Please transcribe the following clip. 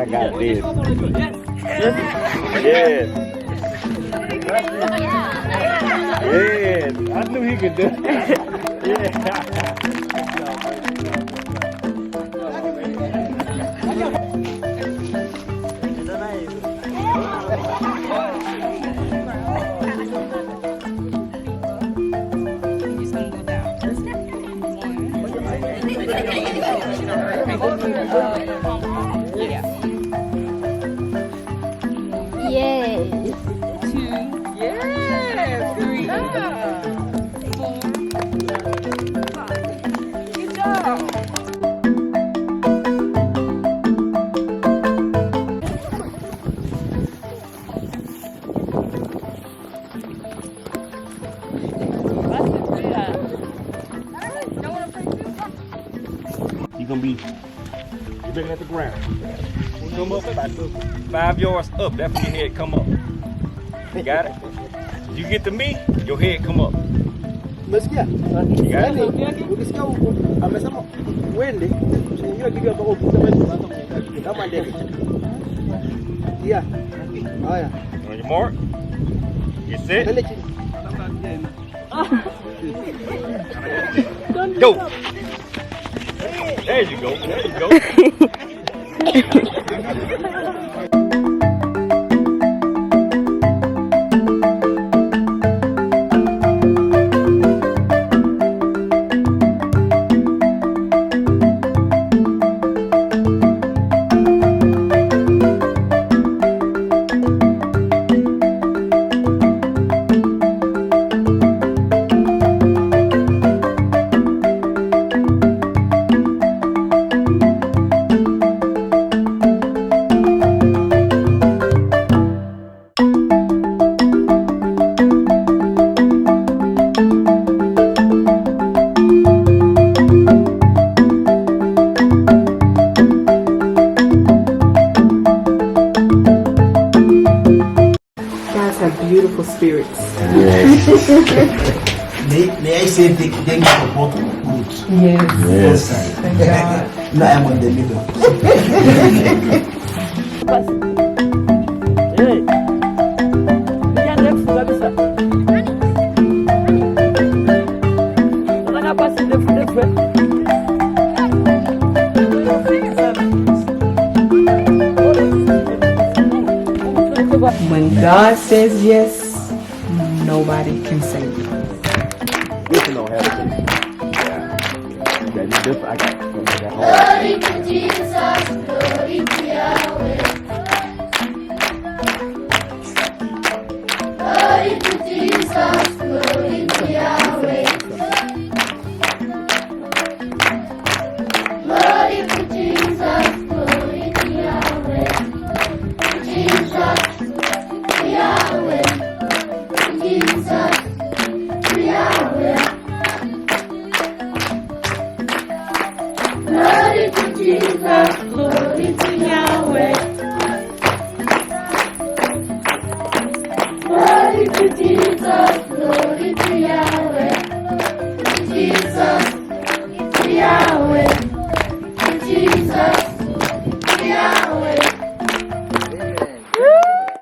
got this. Yes. Yes. I knew he could do it. Yeah. Yay. 2, yes, 3, 4, 5. Good job. You're gonna be looking at the ground. Come up about 5 yards up. That's when your head come up. You got it? You get to me, your head come up. Umesikia? Yaani, ukisikia amesema uende, hiyo kitu ambacho unaanza kuangalia kama ndege. Yeah. Haya. On your mark. You sit. Pele chini. Go. There you go. There you go. Have beautiful spirits. Yes. May I say thank you for both groups? Yes. Yes. Thank God. Now I'm on the middle. Hey. When God says yes, nobody can say no. This one don't have it. Yeah. Okay, this I got that whole. Glory to Jesus, glory to Yahweh. Glory to Jesus.